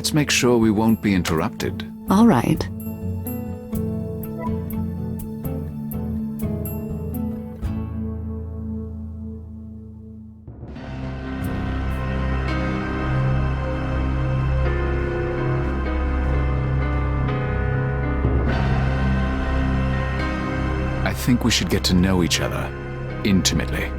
Let's make sure we won't be interrupted. All right. I think we should get to know each other intimately.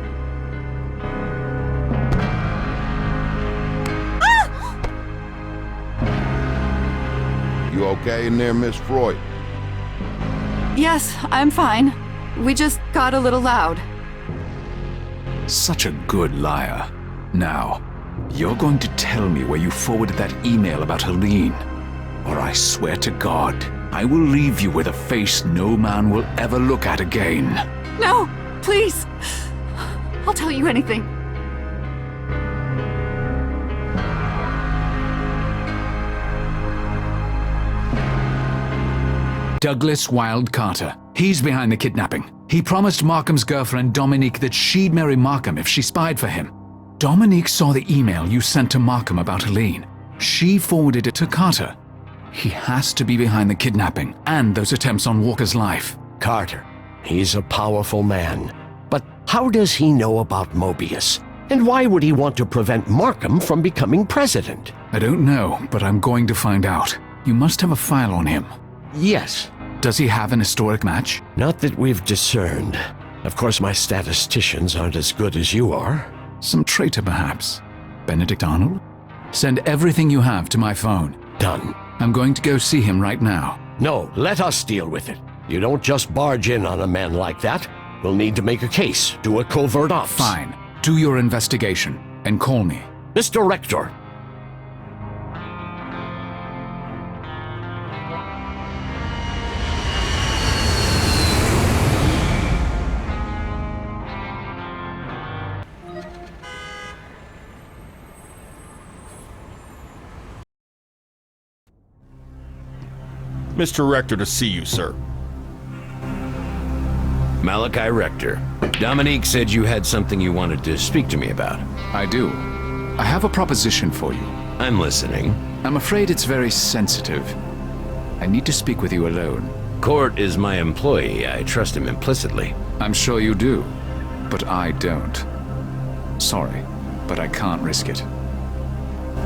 You okay in there, Miss Freud? Yes, I'm fine. We just got a little loud. Such a good liar. Now, you're going to tell me where you forwarded that email about Helene, or I swear to God, I will leave you with a face no man will ever look at again. No, please. I'll tell you anything. Douglas Wilde Carter. He's behind the kidnapping. He promised Markham's girlfriend Dominique that she'd marry Markham if she spied for him. Dominique saw the email you sent to Markham about Helene. She forwarded it to Carter. He has to be behind the kidnapping and those attempts on Walker's life. Carter. He's a powerful man. But how does he know about Moebius? And why would he want to prevent Markham from becoming president? I don't know, but I'm going to find out. You must have a file on him. Yes. Does he have an historic match? Not that we've discerned. Of course, my statisticians aren't as good as you are. Some traitor, perhaps? Benedict Arnold? Send everything you have to my phone. Done. I'm going to go see him right now. No, let us deal with it. You don't just barge in on a man like that. We'll need to make a case, do a covert ops. Fine. Do your investigation, and call me. Mr. Rector. Mr. Rector to see you, sir. Malachi Rector. Dominique said you had something you wanted to speak to me about. I do. I have a proposition for you. I'm listening. I'm afraid it's very sensitive. I need to speak with you alone. Court is my employee. I trust him implicitly. I'm sure you do, but I don't. Sorry, but I can't risk it.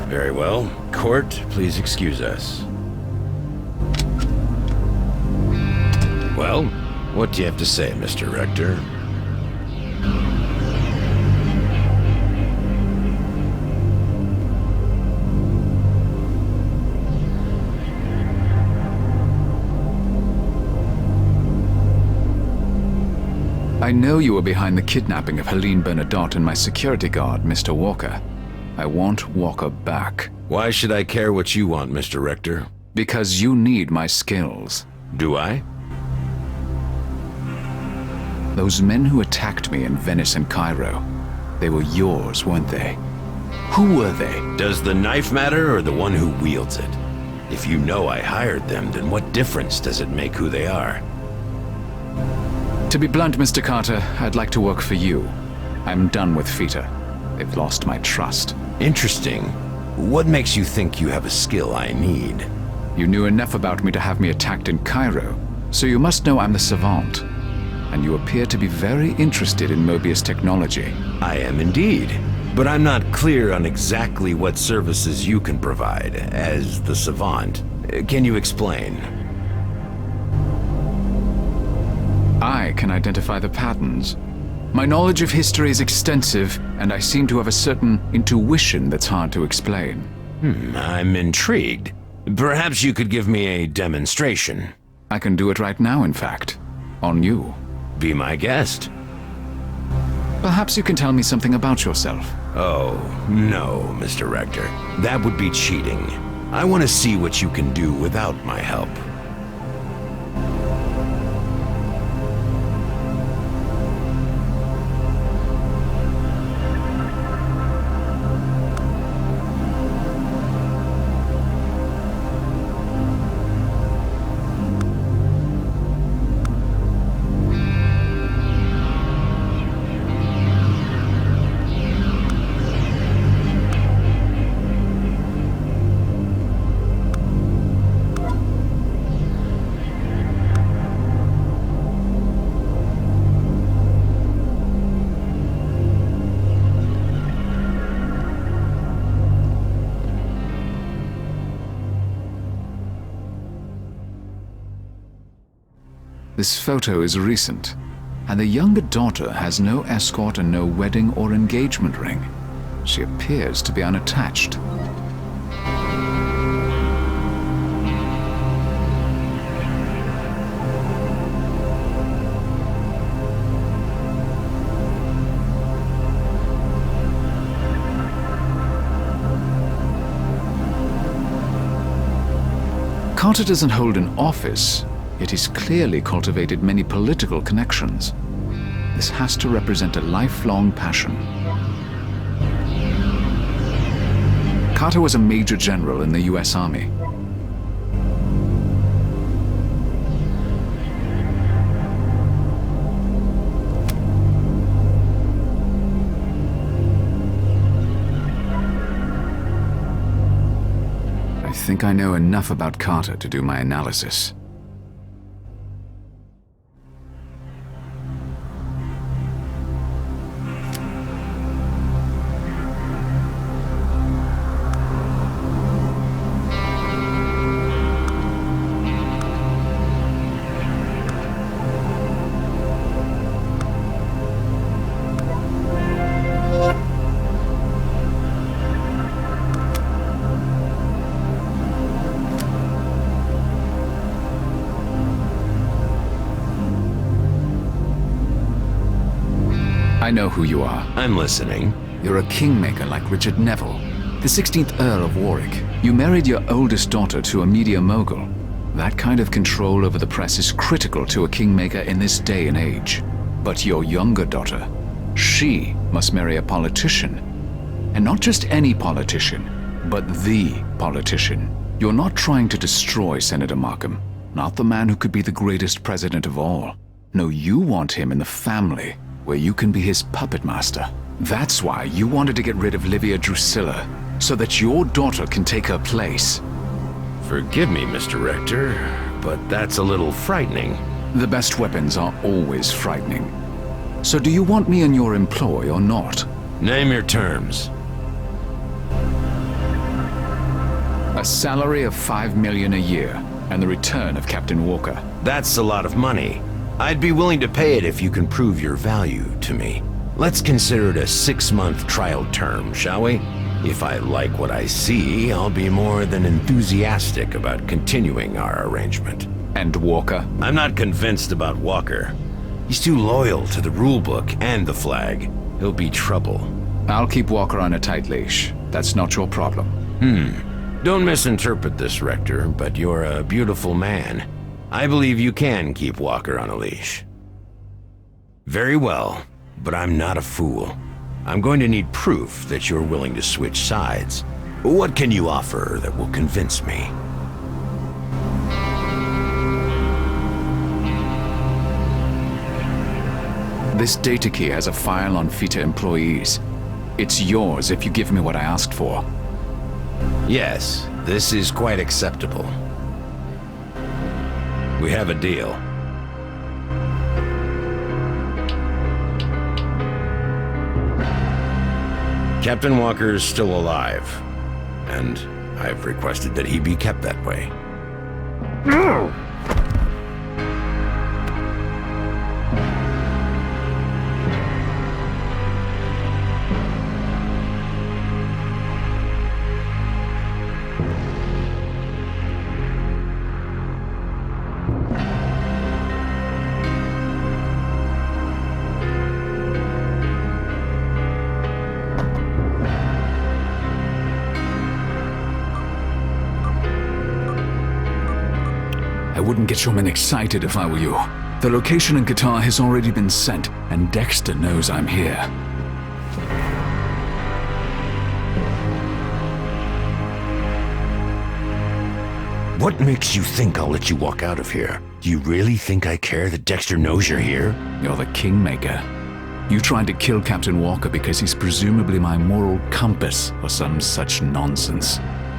Very well. Court, please excuse us. Well, what do you have to say, Mr. Rector? I know you were behind the kidnapping of Helene Bernadotte and my security guard, Mr. Walker. I want Walker back. Why should I care what you want, Mr. Rector? Because you need my skills. Do I? Those men who attacked me in Venice and Cairo, they were yours, weren't they? Who were they? Does the knife matter or the one who wields it? If you know I hired them, then what difference does it make who they are? To be blunt, Mr. Carter, I'd like to work for you. I'm done with FITA. They've lost my trust. Interesting. What makes you think you have a skill I need? You knew enough about me to have me attacked in Cairo, so you must know I'm the savant. And you appear to be very interested in Moebius technology. I am indeed. But I'm not clear on exactly what services you can provide as the savant. Can you explain? I can identify the patterns. My knowledge of history is extensive, and I seem to have a certain intuition that's hard to explain. I'm intrigued. Perhaps you could give me a demonstration. I can do it right now, in fact. On you. Be my guest. Perhaps you can tell me something about yourself. Oh, no, Mr. Rector. That would be cheating. I want to see what you can do without my help. This photo is recent, and the younger daughter has no escort and no wedding or engagement ring. She appears to be unattached. Carter doesn't hold an office, yet he's clearly cultivated many political connections. This has to represent a lifelong passion. Carter was a major general in the US Army. I think I know enough about Carter to do my analysis. I know who you are. I'm listening. You're a kingmaker like Richard Neville, the 16th Earl of Warwick. You married your oldest daughter to a media mogul. That kind of control over the press is critical to a kingmaker in this day and age. But your younger daughter, she must marry a politician. And not just any politician, but the politician. You're not trying to destroy Senator Markham, not the man who could be the greatest president of all. No, you want him in the family, where you can be his puppet master. That's why you wanted to get rid of Livia Drusilla, so that your daughter can take her place. Forgive me, Mr. Rector, but that's a little frightening. The best weapons are always frightening. So do you want me in your employ or not? Name your terms. A salary of $5 million a year, and the return of Captain Walker. That's a lot of money. I'd be willing to pay it if you can prove your value to me. Let's consider it a 6-month trial term, shall we? If I like what I see, I'll be more than enthusiastic about continuing our arrangement. And Walker? I'm not convinced about Walker. He's too loyal to the rulebook and the flag. He'll be trouble. I'll keep Walker on a tight leash. That's not your problem. Don't misinterpret this, Rector, but you're a beautiful man. I believe you can keep Walker on a leash. Very well, but I'm not a fool. I'm going to need proof that you're willing to switch sides. What can you offer that will convince me? This data key has a file on FITA employees. It's yours if you give me what I asked for. Yes, this is quite acceptable. We have a deal. Captain Walker is still alive, and I've requested that he be kept that way. I wouldn't get your men excited if I were you. The location in Qatar has already been sent, and Dexter knows I'm here. What makes you think I'll let you walk out of here? Do you really think I care that Dexter knows you're here? You're the kingmaker. You tried to kill Captain Walker because he's presumably my moral compass or some such nonsense.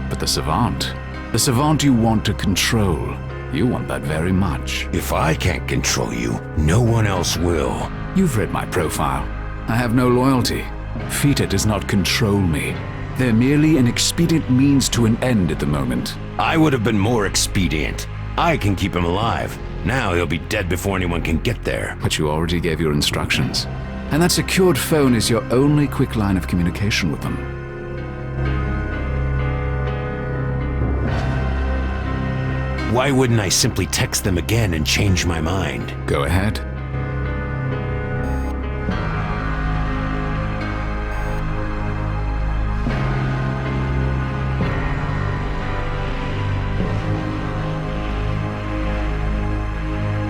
But the savant you want to control, you want that very much. If I can't control you, no one else will. You've read my profile. I have no loyalty. FITA does not control me. They're merely an expedient means to an end at the moment. I would have been more expedient. I can keep him alive. Now he'll be dead before anyone can get there. But you already gave your instructions. And that secured phone is your only quick line of communication with them. Why wouldn't I simply text them again and change my mind? Go ahead.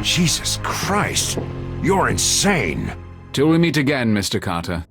Jesus Christ! You're insane! Till we meet again, Mr. Carter.